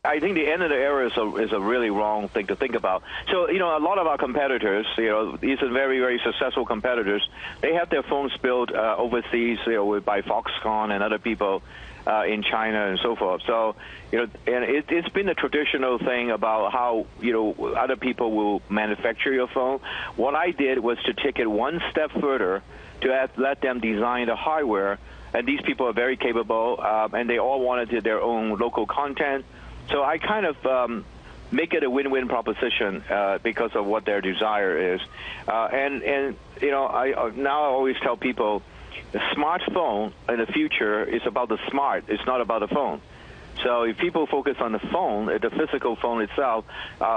I think the end of the era is a really wrong thing to think about. So, a lot of our competitors, these are very, very successful competitors. They have their phones built overseas, by Foxconn and other people in China and so forth. So, and it's been a traditional thing about how, other people will manufacture your phone. What I did was to take it one step further to let them design the hardware. And these people are very capable, and they all wanted their own local content. So I kind of make it a win-win proposition because of what their desire is. I now always tell people the smartphone in the future is about the smart. It's not about the phone. So if people focus on the phone, the physical phone itself,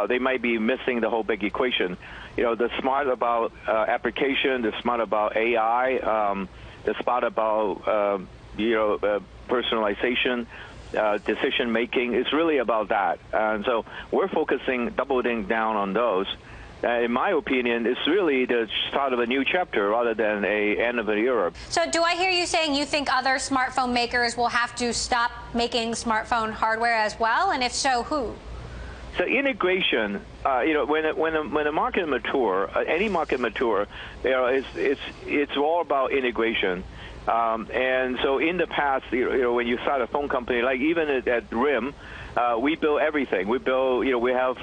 they might be missing the whole big equation. The smart about application, the smart about AI, the smart about personalization, decision making. It's really about that. And so we're doubling down on those. In my opinion, it's really the start of a new chapter rather than a end of an era. So do I hear you saying you think other smartphone makers will have to stop making smartphone hardware as well? And if so, who? So integration, when a market mature, any market mature, it's all about integration. And so in the past, when you start a phone company, like even at RIM, we build everything. We build, we have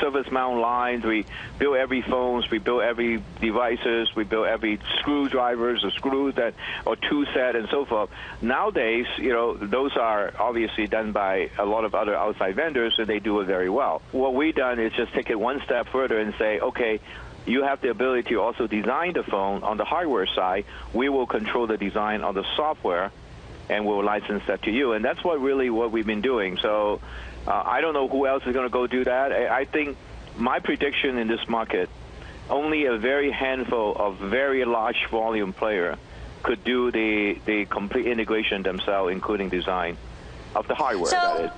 service mount lines. We build every phones. We build every devices. We build every screwdrivers or screws or tool set and so forth. Nowadays, those are obviously done by a lot of other outside vendors, and they do it very well. What we've done is just take it one step further and say, okay, you have the ability to also design the phone on the hardware side. We will control the design on the software, and we'll license that to you. And that's what we've been doing. So I don't know who else is going to go do that. I think my prediction in this market, only a very handful of very large volume player could do the complete integration themselves, including design of the hardware.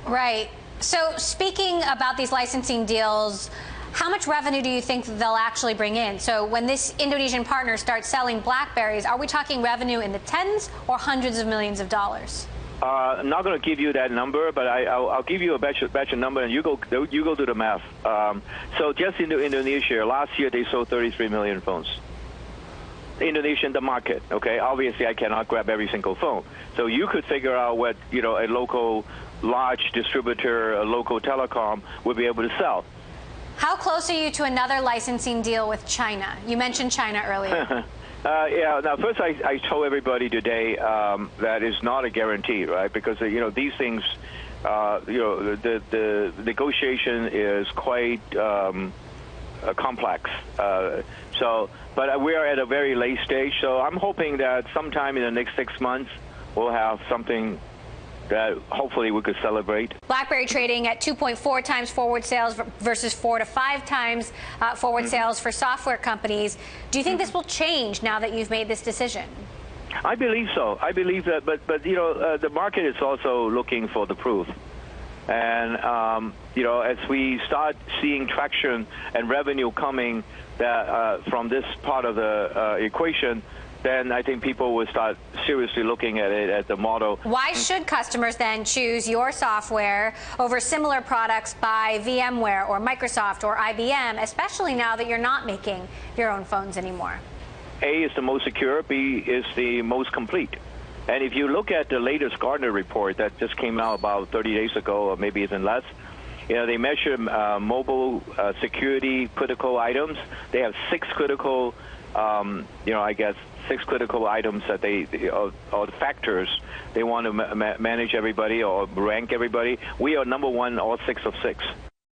Right. So speaking about these licensing deals, how much revenue do you think they'll actually bring in? So when this Indonesian partner starts selling BlackBerries, are we talking revenue in the tens or hundreds of millions of dollars? I'm not going to give you that number, but I'll give you a batch of number, and you go do the math. So just in Indonesia, last year they sold 33 million phones. Indonesia, the market. Okay, obviously I cannot grab every single phone, so you could figure out what a local large distributor, a local telecom would be able to sell. How close are you to another licensing deal with China? You mentioned China earlier. Yeah. Now, first, I told everybody today that is not a guarantee, right? Because these things, the negotiation is quite complex. But we are at a very late stage. So I'm hoping that sometime in the next 6 months we'll have something that hopefully we could celebrate. BlackBerry trading at 2.4 times forward sales versus 4 to 5 times forward sales for software companies. Do you think this will change now that you've made this decision? I believe so. I believe that, but the market is also looking for the proof. And as we start seeing traction and revenue coming from this part of the equation, then I think people will start seriously looking at it as the model. Why should customers then choose your software over similar products by VMware or Microsoft or IBM, especially now that you're not making your own phones anymore? A is the most secure, B is the most complete. And if you look at the latest Gartner report that just came out about 30 days ago, or maybe even less, they measure mobile security critical items. They have 6 critical, six critical items that or factors they want to manage everybody or rank everybody. We are number 1, all 6 of 6.